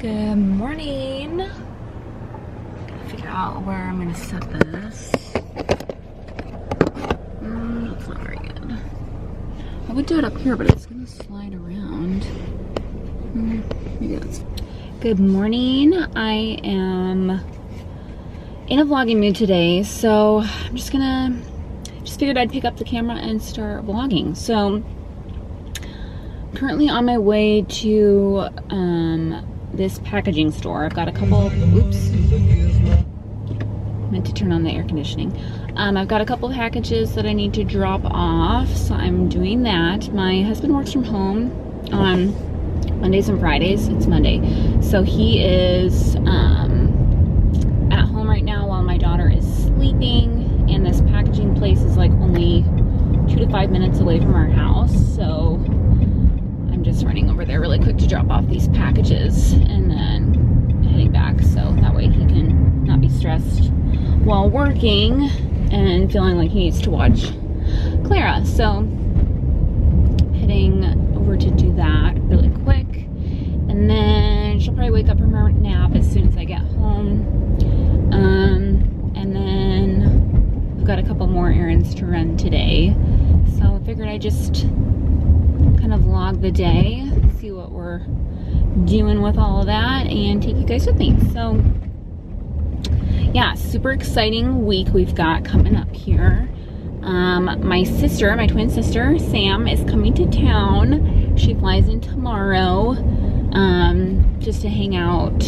Good morning. Gotta figure out where I'm gonna set this. That's not very good. I would do it up here, but it's gonna slide around. Maybe that's. Good morning. I am in a vlogging mood today, so I'm just figured I'd pick up the camera and start vlogging. So currently on my way to this packaging store. I've got a couple, oops, meant to turn on the air conditioning. I've got a couple packages that I need to drop off, so I'm doing that. My husband works from home on Mondays and Fridays. It's Monday, so he is at home right now while my daughter is sleeping, and this packaging place is like only 2 to 5 minutes away from our house, so I'm just running over there really quick to drop off these packages and then heading back, so that way he can not be stressed while working and feeling like he needs to watch Clara. So heading over to do that really quick, and then she'll probably wake up from her nap as soon as I get home. And then I've got a couple more errands to run today, so I figured I'd just kind of vlog the day, see what we're doing with all of that, and take you guys with me. So yeah, super exciting week we've got coming up here. My sister, my twin sister Sam, is coming to town. She flies in tomorrow just to hang out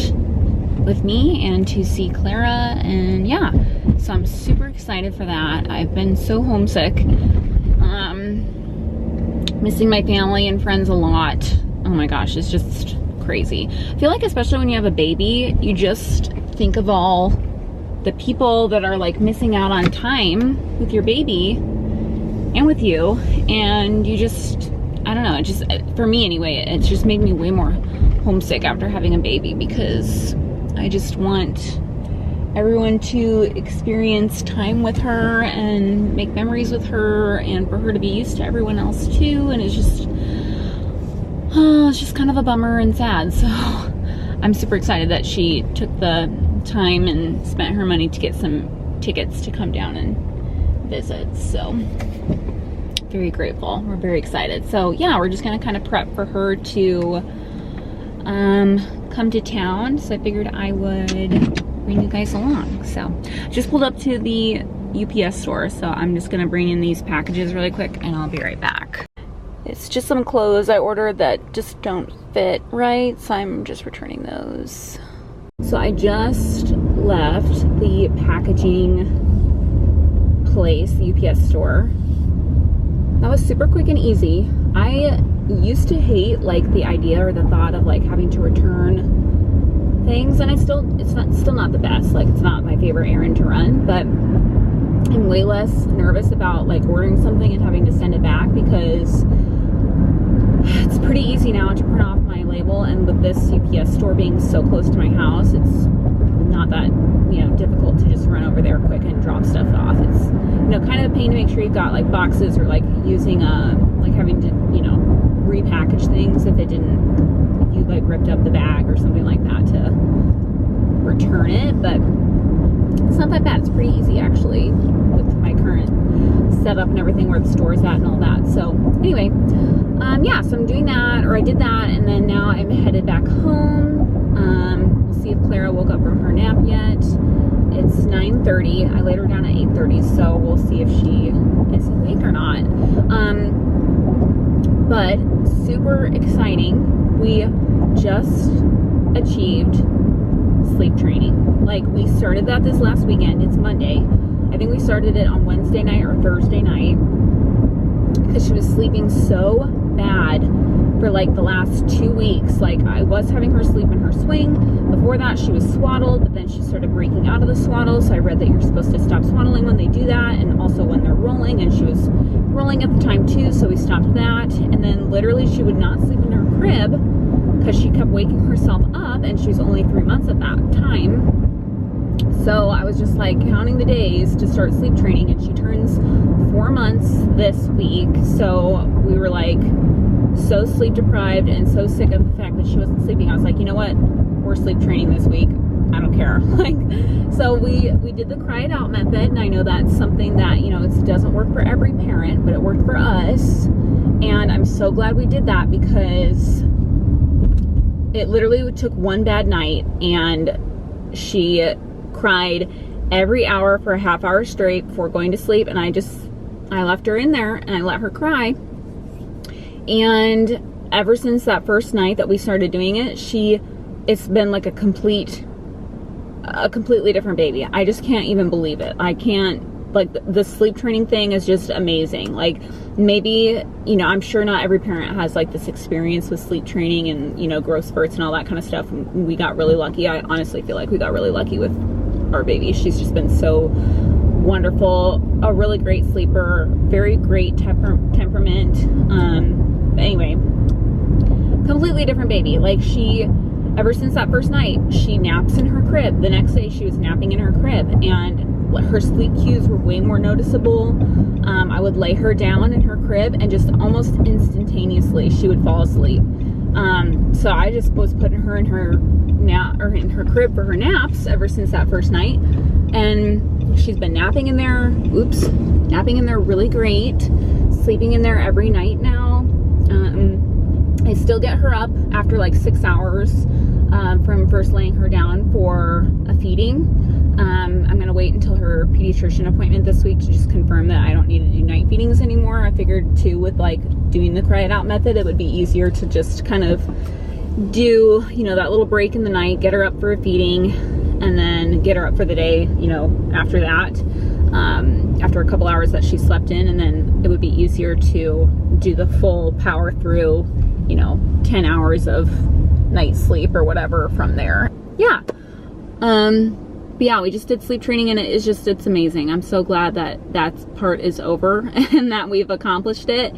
with me and to see Clara, and yeah, so I'm super excited for that. I've been so homesick, missing my family and friends a lot. Oh my gosh, it's just crazy. I feel like especially when you have a baby, you just think of all the people that are like missing out on time with your baby and with you, and you just, I don't know, it just, for me anyway, it's just made me way more homesick after having a baby, because I just want everyone to experience time with her and make memories with her, and for her to be used to everyone else too. And it's just kind of a bummer and sad. So I'm super excited that she took the time and spent her money to get some tickets to come down and visit. So very grateful. We're very excited. So yeah, we're just gonna kind of prep for her to come to town. So I figured I would bring you guys along. So just pulled up to the UPS store, so I'm just gonna bring in these packages really quick and I'll be right back. It's just some clothes I ordered that just don't fit right, so I'm just returning those. So I just left the packaging place, the UPS store. That was super quick and easy. I used to hate like the idea or the thought of like having to return things, and it's still not the best. Like, it's not my favorite errand to run, but I'm way less nervous about like ordering something and having to send it back, because it's pretty easy now to print off my label, and with this UPS store being so close to my house, it's not that, you know, difficult to just run over there quick and drop stuff off. It's, you know, kind of a pain to make sure you've got like boxes, or like using like having to, you know, repackage things if you like ripped up the bag or something like that to return it. But it's not that bad. It's pretty easy actually with my current setup and everything, where the store's at and all that. So anyway, yeah, so I'm doing that, or I did that, and then now I'm headed back home. We'll see if Clara woke up from her nap yet. It's 9:30. I laid her down at 8:30, so we'll see if she is awake or not. But super exciting. We just achieved sleep training. Like, we started that this last weekend. It's Monday. I think we started it on Wednesday night or Thursday night, because she was sleeping so bad for like the last 2 weeks. Like, I was having her sleep in her swing. Before that, she was swaddled, but then she started breaking out of the swaddle. So I read that you're supposed to stop swaddling when they do that, and also when they're rolling, and she was rolling at the time too, so we stopped that. And then literally she would not sleep in her crib because she kept waking herself up, and she was only 3 months at that time. So I was just like counting the days to start sleep training, and she turns 4 months this week. So we were like so sleep deprived and so sick of the fact that she wasn't sleeping. I was like, you know what? we're sleep training this week. I don't care. Like, so we did the cry it out method, and I know that's something that, you know, it doesn't work for every parent, but it worked for us. And I'm so glad we did that, because it literally took one bad night and she cried every hour for a half hour straight before going to sleep. And I left her in there and I let her cry. And ever since that first night that we started doing it, it's been like a completely different baby. I just can't even believe it. I can't, like, the sleep training thing is just amazing. Like, maybe, you know, I'm sure not every parent has like this experience with sleep training and, you know, growth spurts and all that kind of stuff. We got really lucky. I honestly feel like we got really lucky with our baby. She's just been so wonderful, a really great sleeper, very great temperament. Anyway, completely different baby. Like, ever since that first night, she naps in her crib. The next day she was napping in her crib, and her sleep cues were way more noticeable. I would lay her down in her crib and just almost instantaneously she would fall asleep. So I just was putting her in her in her crib for her naps ever since that first night, and she's been napping in there. Napping in there really great, sleeping in there every night now. I still get her up after like 6 hours from first laying her down for a feeding. I'm gonna wait until her pediatrician appointment this week to just confirm that I don't need to do night feedings anymore. I figured too, with like doing the cry it out method, it would be easier to just kind of do, you know, that little break in the night, get her up for a feeding, and then get her up for the day, you know, after that, after a couple hours that she slept in. And then it would be easier to do the full power through, you know, 10 hours of night sleep or whatever from there. Yeah. But yeah, we just did sleep training, and it's amazing. I'm so glad that part is over and that we've accomplished it.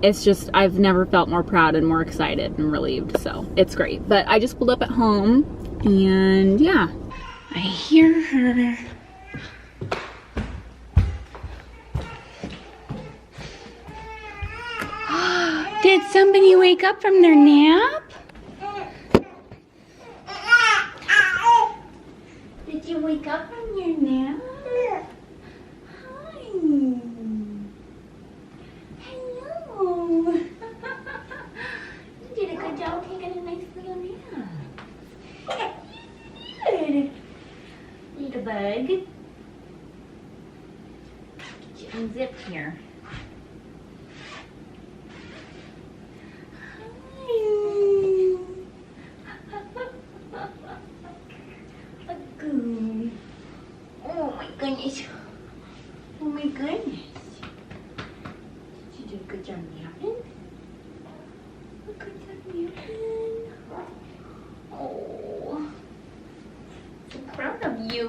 It's just, I've never felt more proud and more excited and relieved. So it's great. But I just pulled up at home, and yeah, I hear her. Did somebody wake up from their nap? Did you wake up from your nap? Hi. Hello. You did a good job taking a nice little nap. Good. Little bug. Get you unzipped here. Oh my goodness. Oh my goodness. Did you do a good job napping? A good job napping. Oh. So proud of you.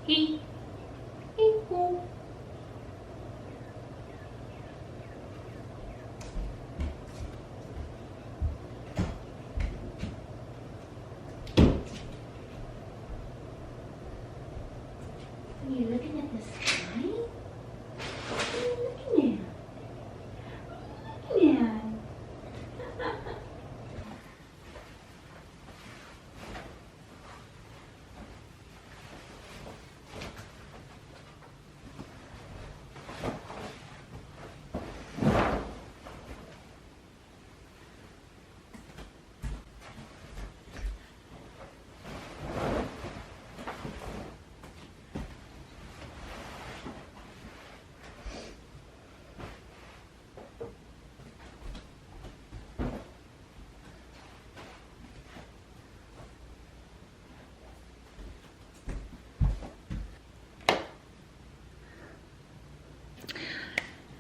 Hey. Hey, Pooh. Are you looking at the sky? What are you looking at? What are you looking at?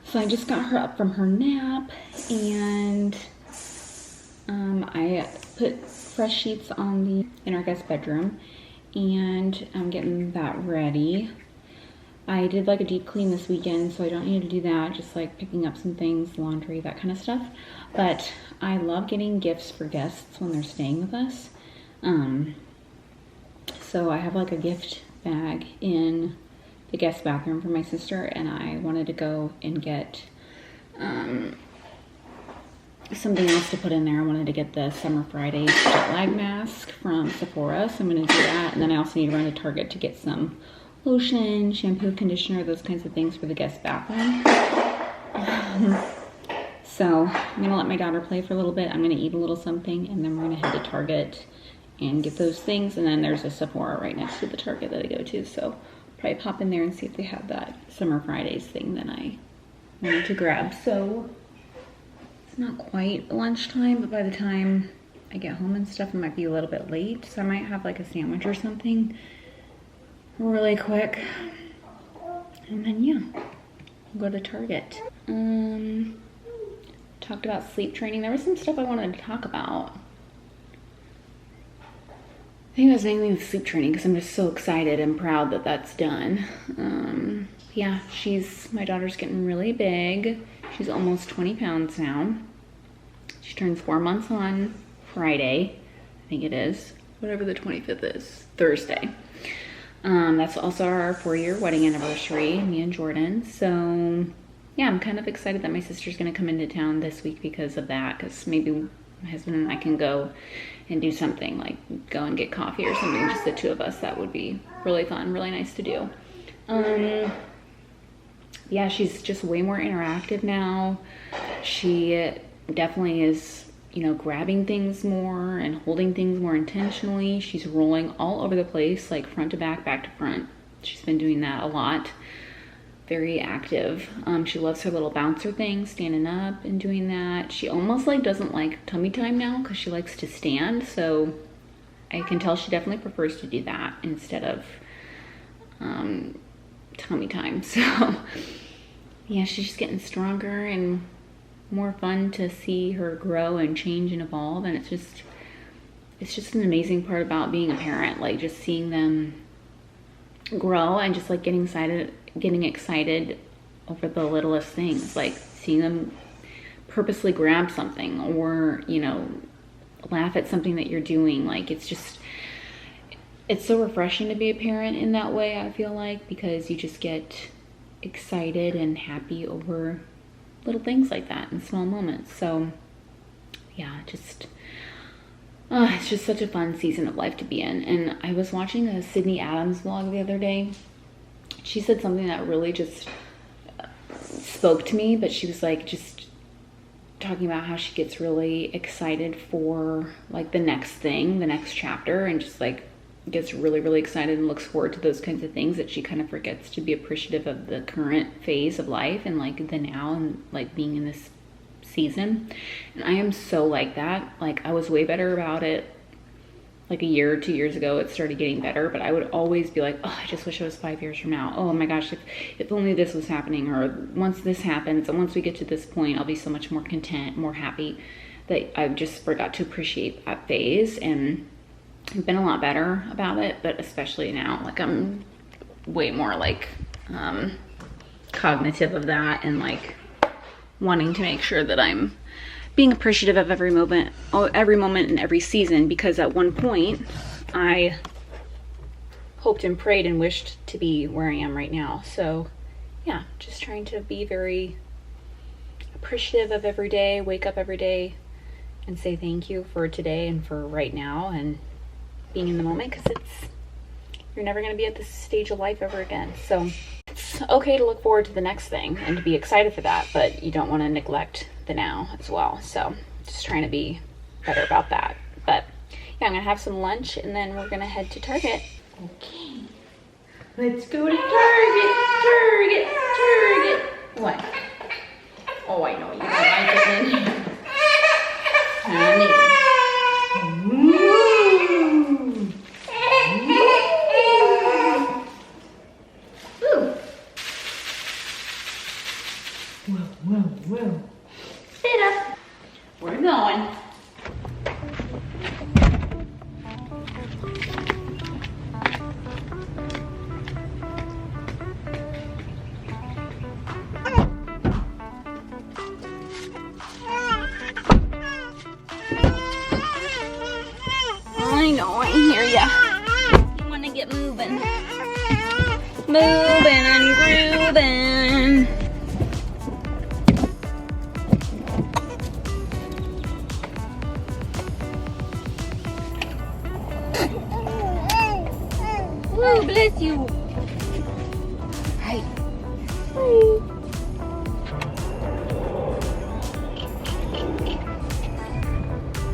So I just got her up from her nap, and I put fresh sheets in our guest bedroom, and I'm getting that ready. I did like a deep clean this weekend, so I don't need to do that, just like picking up some things, laundry, that kind of stuff. But I love getting gifts for guests when they're staying with us. So I have like a gift bag in the guest bathroom for my sister, and I wanted to go and get something else to put in there. I wanted to get the Summer Fridays jet lag mask from Sephora, so I'm going to do that. And then I also need to run to Target to get some lotion, shampoo, conditioner, those kinds of things for the guest bathroom. So I'm going to let my daughter play for a little bit. I'm going to eat a little something, and then we're going to head to Target and get those things. And then there's a Sephora right next to the Target that I go to, so probably pop in there and see if they have that Summer Fridays thing that I wanted to grab. So it's not quite lunchtime, but by the time I get home and stuff, it might be a little bit late. So I might have like a sandwich or something really quick. And then yeah, we'll go to Target. Talked about sleep training. There was some stuff I wanted to talk about. I think I was mainly with sleep training because I'm just so excited and proud that that's done. Yeah, my daughter's getting really big. She's almost 20 pounds now. She turns 4 months on Friday, I think it is. Whatever the 25th is, Thursday. That's also our 4-year wedding anniversary, me and Jordan. So yeah, I'm kind of excited that my sister's gonna come into town this week because of that, because maybe my husband and I can go and do something, like go and get coffee or something, just the two of us. That would be really fun, really nice to do. Yeah, she's just way more interactive now. She definitely is, grabbing things more and holding things more intentionally. She's rolling all over the place, like front to back, back to front. She's been doing that a lot. Very active. She loves her little bouncer thing, standing up and doing that. She almost doesn't like tummy time now because she likes to stand. So I can tell she definitely prefers to do that instead of tummy time. So yeah, she's just getting stronger and more fun to see her grow and change and evolve. And it's just an amazing part about being a parent, like just seeing them grow and just getting excited over the littlest things, like seeing them purposely grab something or laugh at something that you're doing. It's so refreshing to be a parent in that way, I feel like, because you just get excited and happy over little things like that in small moments. So yeah, it's just such a fun season of life to be in. And I was watching a Sydney Adams vlog the other day. She said something that really just spoke to me, but she was just talking about how she gets really excited for the next thing, the next chapter, and just gets really, really excited and looks forward to those kinds of things, that she kind of forgets to be appreciative of the current phase of life and the now and being in this season. And I am so like that. I was way better about it a year or 2 years ago. It started getting better, but I would always be oh, I just wish I was 5 years from now. Oh my gosh, if only this was happening, or once this happens and once we get to this point, I'll be so much more content, more happy. That I just forgot to appreciate that phase. And I've been a lot better about it, but especially now, I'm way more cognitive of that, and wanting to make sure that I'm being appreciative of every moment and every season, because at one point I hoped and prayed and wished to be where I am right now. So yeah, just trying to be very appreciative of every day, wake up every day and say thank you for today and for right now, and being in the moment, because you're never going to be at this stage of life ever again. So it's okay to look forward to the next thing and to be excited for that, but you don't want to neglect the now as well. So just trying to be better about that. But yeah, I'm going to have some lunch and then we're going to head to Target. Okay. Let's go to Target. What? Oh, I know you don't like it in here. Honey. Whoa. Sit up. We're going. moving and grooving. Woo, bless you. Hi. Hi.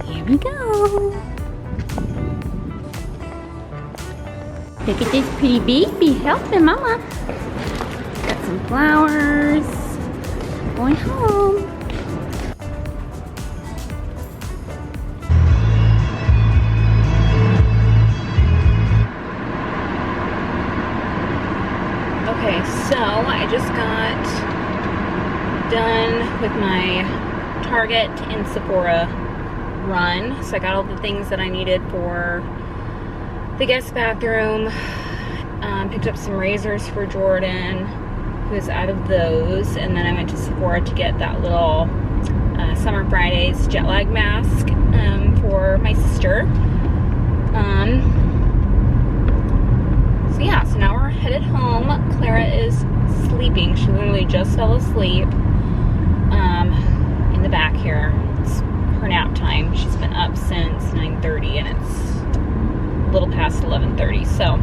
Here we go. Look at this pretty baby. Help him, Mama. Got some flowers. Going home. Okay, so I just got done with my Target and Sephora run. So I got all the things that I needed for the guest bathroom. Picked up some razors for Jordan, who is out of those, and then I went to Sephora to get that little Summer Fridays jet lag mask for my sister. So yeah, so now we're headed home. Clara is sleeping. She literally just fell asleep in the back here. It's her nap time. She's been up since 9:30 and it's a little past 11:30, so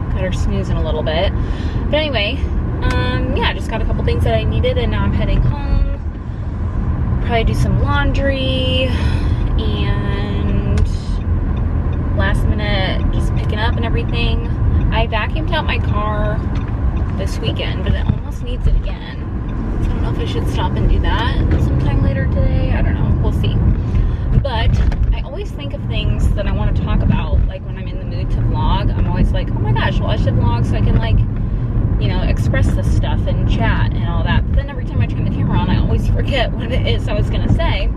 got her snoozing a little bit. But anyway, yeah, just got a couple things that I needed and now I'm heading home. Probably do some laundry and last minute just picking up and everything. I vacuumed out my car this weekend, but it almost needs it again. So I don't know if I should stop and do that sometime later today. I don't know. We'll see. But I always think of things that I want to talk about, like when I'm in the mood to vlog. I'm always like, oh my gosh, well I should vlog so I can, like, you know, express this stuff and chat and all that. But then every time I turn the camera on, I always forget what it is I was going to say.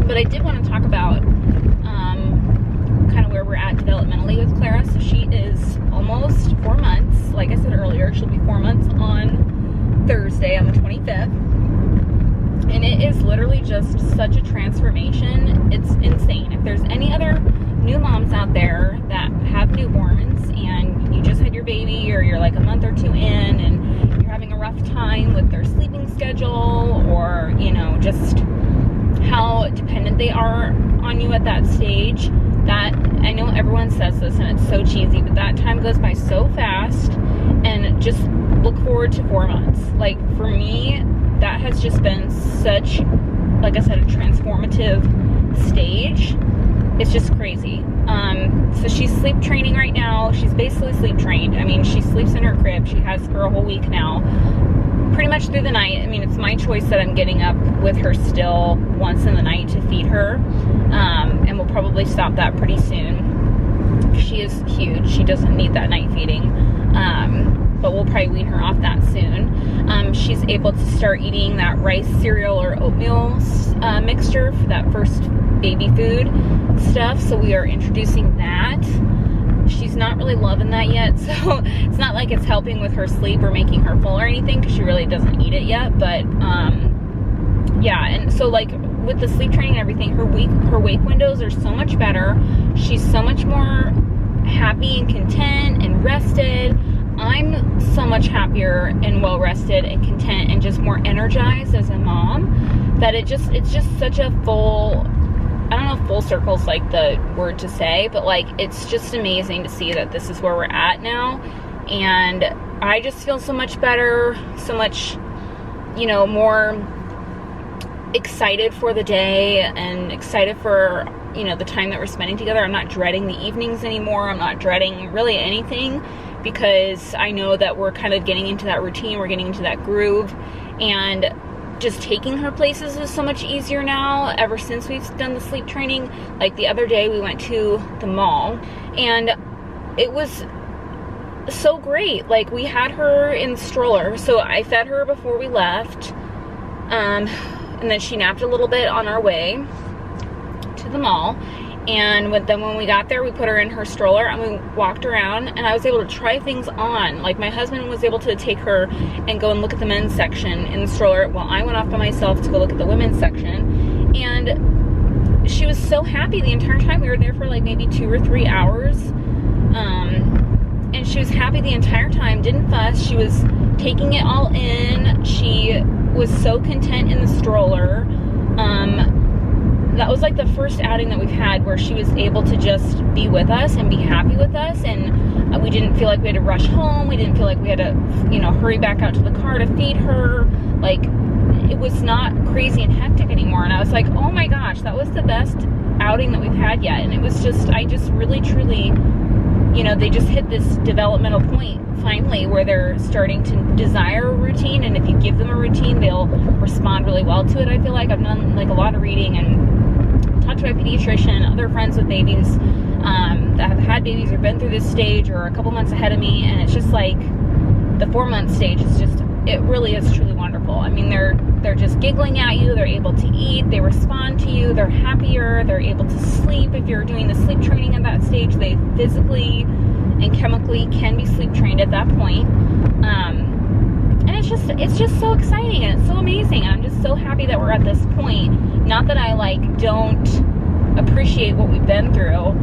But I did want to talk about kind of where we're at developmentally with Clara. So she is almost 4 months. Like I said earlier, she'll be 4 months on Thursday, on the 25th. And it is literally just such a transformation. It's insane. If there's any other new moms out there that have newborns and you just had your baby, or you're like a month or two in and you're having a rough time with their sleeping schedule, or, you know, just how dependent they are on you at that stage, that, I know everyone says this and it's so cheesy, but that time goes by so fast. And just look forward to 4 months. Like, for me, that has just been such, like I said, a transformative stage. It's just crazy. So she's sleep training right now. She's basically sleep trained. I mean, she sleeps in her crib. She has for a whole week now, pretty much through the night. I mean, it's my choice that I'm getting up with her still once in the night to feed her. And we'll probably stop that pretty soon. She is huge. She doesn't need that night feeding. But we'll probably wean her off that soon. She's able to start eating that rice cereal or oatmeal mixture for that first baby food stuff. So we are introducing that. She's not really loving that yet, so it's not like it's helping with her sleep or making her full or anything, because she really doesn't eat it yet. But yeah, and so like with the sleep training and everything, her wake windows are so much better. She's so much more happy and content and rested. I'm so much happier and well rested and content and just more energized as a mom, that it's just such a full, I don't know if full circle is like the word to say, but like, it's just amazing to see that this is where we're at now. And I just feel so much better, so much, you know, more excited for the day and excited for, you know, the time that we're spending together. I'm not dreading the evenings anymore. I'm not dreading really anything, because I know that we're kind of getting into that routine. We're getting into that groove, and just taking her places is so much easier now ever since we've done the sleep training. Like the other day we went to the mall and it was so great. Like, we had her in the stroller, so I fed her before we left, and then she napped a little bit on our way to the mall. And then when we got there, we put her in her stroller and we walked around, and I was able to try things on. Like, my husband was able to take her and go and look at the men's section in the stroller while I went off by myself to go look at the women's section. And she was so happy the entire time. We were there for like maybe 2 or 3 hours. And she was happy the entire time, didn't fuss. She was taking it all in. She was so content in the stroller. That was like the first outing that we've had where she was able to just be with us and be happy with us, and we didn't feel like we had to rush home. We didn't feel like we had to, you know, hurry back out to the car to feed her. Like, it was not crazy and hectic anymore. And I was like, oh my gosh, that was the best outing that we've had yet. And it was just, I just really truly, you know, they just hit this developmental point finally where they're starting to desire a routine, and if you give them a routine, they'll respond really well to it. I feel like I've done like a lot of reading and talked to my pediatrician, other friends with babies that have had babies or been through this stage or a couple months ahead of me, and it's just like the 4-month stage is just, it really is truly wonderful. I mean, they're just giggling at you, they're able to eat, they respond to you, they're happier, they're able to sleep. If you're doing the sleep training at that stage, they physically and chemically can be sleep trained at that point. And it's just so exciting and it's so amazing. And I'm just so happy that we're at this point. Not that I like don't appreciate what we've been through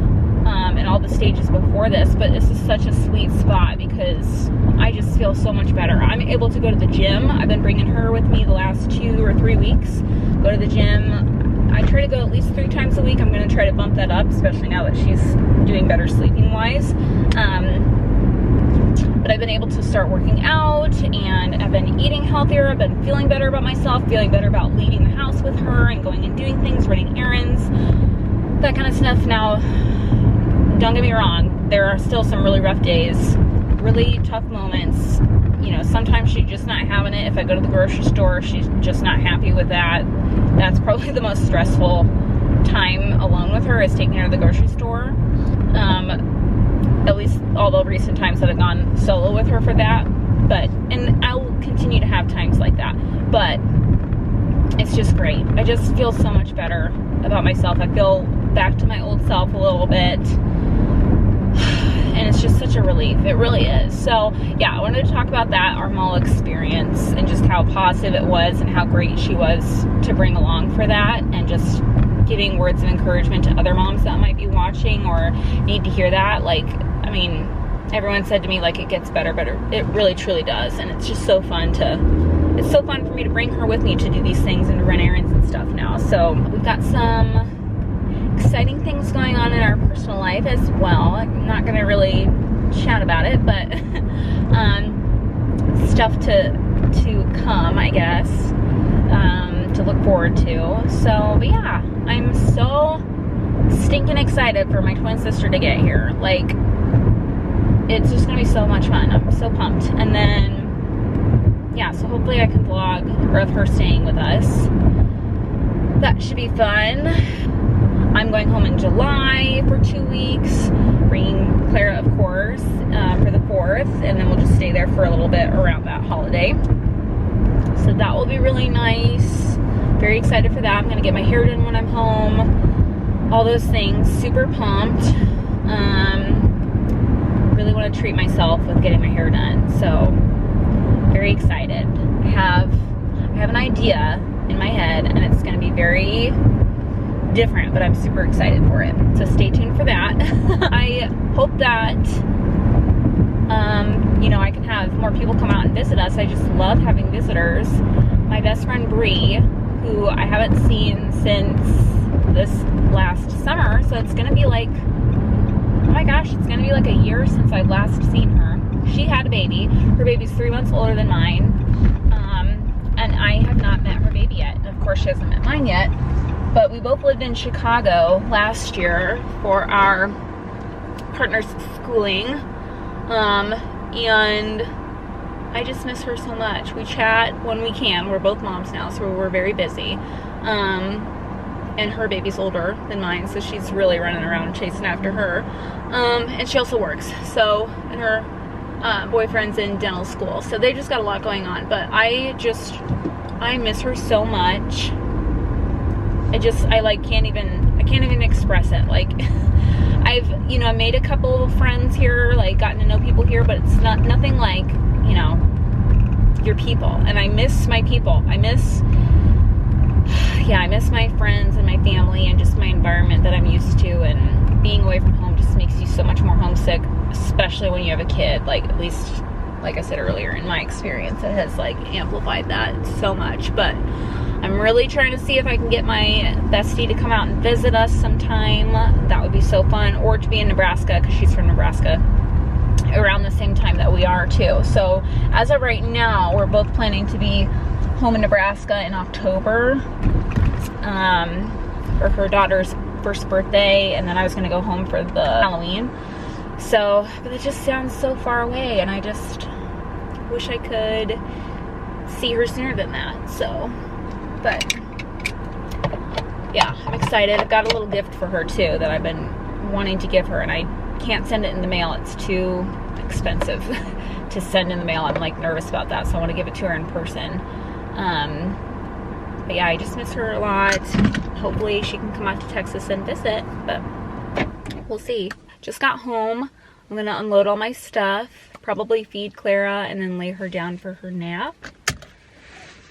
and all the stages before this, but this is such a sweet spot because I just feel so much better. I'm able to go to the gym. I've been bringing her with me the last 2 or 3 weeks. Go to the gym. I try to go at least 3 times a week. I'm going to try to bump that up, especially now that she's doing better sleeping wise. But I've been able to start working out, and I've been eating healthier. I've been feeling better about myself, feeling better about leaving the house with her and going and doing things, running errands, that kind of stuff. Now, don't get me wrong, there are still some really rough days, really tough moments. You know, sometimes she's just not having it. If I go to the grocery store, she's just not happy with that. That's probably the most stressful time alone with her, is taking her to the grocery store. At least all the recent times that I've gone solo with her for that. And I'll continue to have times like that. But it's just great. I just feel so much better about myself. I feel back to my old self a little bit. And it's just such a relief. It really is. So yeah, I wanted to talk about that, our mall experience, and just how positive it was and how great she was to bring along for that, and just giving words of encouragement to other moms that might be watching or need to hear that. Like, I mean, everyone said to me, like, it gets better, but it really truly does. And it's just so fun it's so fun for me to bring her with me to do these things and to run errands and stuff now. So we've got some exciting things going on in our personal life as well. I'm not going to really shout about it, but stuff to come, I guess, to look forward to. So, but yeah, I'm so stinking excited for my twin sister to get here. Like, it's just gonna be so much fun. I'm so pumped. And then, yeah, so hopefully I can vlog of her staying with us. That should be fun. I'm going home in July for 2 weeks, bringing Clara, of course, for the 4th, and then we'll just stay there for a little bit around that holiday. So that will be really nice. Very excited for that. I'm gonna get my hair done when I'm home. All those things. Super pumped. Really want to treat myself with getting my hair done. So very excited. I have an idea in my head, and it's gonna be very different, but I'm super excited for it. So stay tuned for that. I hope that you know, I can have more people come out and visit us. I just love having visitors. My best friend Bree, who I haven't seen since this last summer, so it's gonna be like, oh my gosh, it's gonna be like a year since I've last seen her. She had a baby. Her baby's 3 months older than mine, and I have not met her baby yet. And of course, she hasn't met mine yet. But we both lived in Chicago last year for our partner's schooling, and I just miss her so much. We chat when we can. We're both moms now, so we're very busy. And her baby's older than mine, so she's really running around chasing after her. And she also works. So, and her boyfriend's in dental school, so they just got a lot going on. But I miss her so much. I can't even express it. Like, I've, you know, made a couple of friends here, like gotten to know people here, but it's nothing like, you know, your people. And I miss my people. I miss my friends and my family and just my environment that I'm used to, and being away from home just makes you so much more homesick. especially when you have a kid. Like, at least, like I said earlier, in my experience, it has like amplified that so much. But I'm really trying to see if I can get my bestie to come out and visit us sometime. That would be so fun. Or to be in Nebraska, because she's from Nebraska, around the same time that we are too. So as of right now, we're both planning to be home in Nebraska in October for her daughter's first birthday, and then I was going to go home for the Halloween. So, but it just sounds so far away, and I just wish I could see her sooner than that. So, but yeah, I'm excited. I've got a little gift for her too that I've been wanting to give her, and I can't send it in the mail. It's too expensive to send in the mail. I'm like nervous about that, so I want to give it to her in person. But yeah, I just miss her a lot. Hopefully she can come out to Texas and visit, but we'll see. Just got home. I'm gonna unload all my stuff, probably feed Clara, and then lay her down for her nap,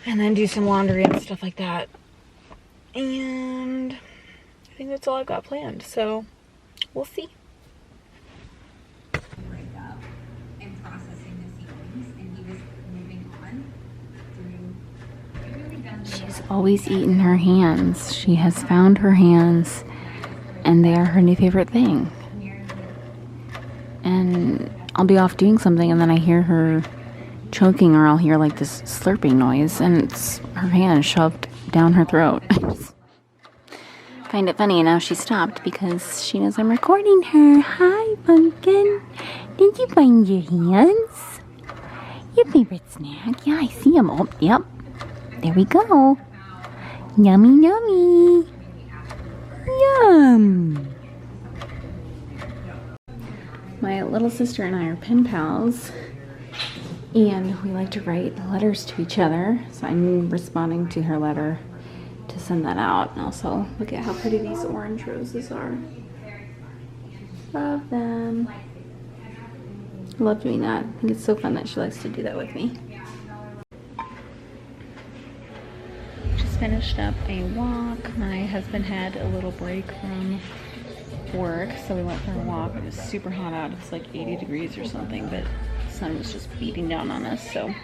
and then do some laundry and stuff like that. And I think that's all I've got planned, so we'll see. She's always eaten her hands. She has found her hands, and they are her new favorite thing. And I'll be off doing something, and then I hear her choking, or I'll hear like this slurping noise, and it's her hand shoved down her throat. I find it funny, and now she stopped because she knows I'm recording her. Hi, Pumpkin. Did you find your hands? Your favorite snack? Yeah, I see them. Oh, yep. There we go. Yummy, yummy. Yum. My little sister and I are pen pals, and we like to write letters to each other. So I'm responding to her letter to send that out. And also, look at how pretty these orange roses are. Love them. I love doing that. I think it's so fun that she likes to do that with me. Finished up a walk. My husband had a little break from work, so we went for a walk. It was super hot out. It's like 80 degrees or something, but the sun was just beating down on us, so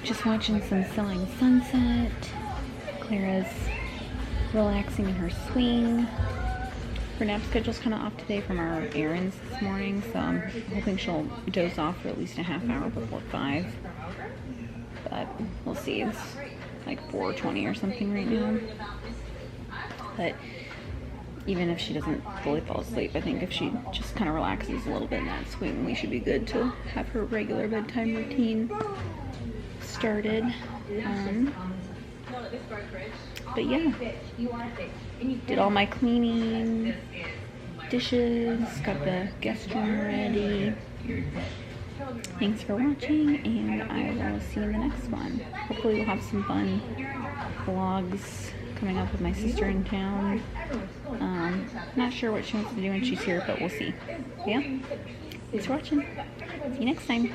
just watching some Selling Sunset. Clara's relaxing in her swing. Her nap schedule's kind of off today from our errands this morning, so I'm hoping she'll doze off for at least a half hour before 5, but we'll see. It's like 4:20 or something right now. But even if she doesn't fully fall asleep, I think if she just kind of relaxes a little bit in that swing, we should be good to have her regular bedtime routine started. But yeah, did all my cleaning, dishes, got the guest room ready. Thanks for watching, and I will see you in the next one. Hopefully we'll have some fun vlogs coming up with my sister in town. Not sure what she wants to do when she's here, but we'll see. Yeah, thanks for watching. See you next time.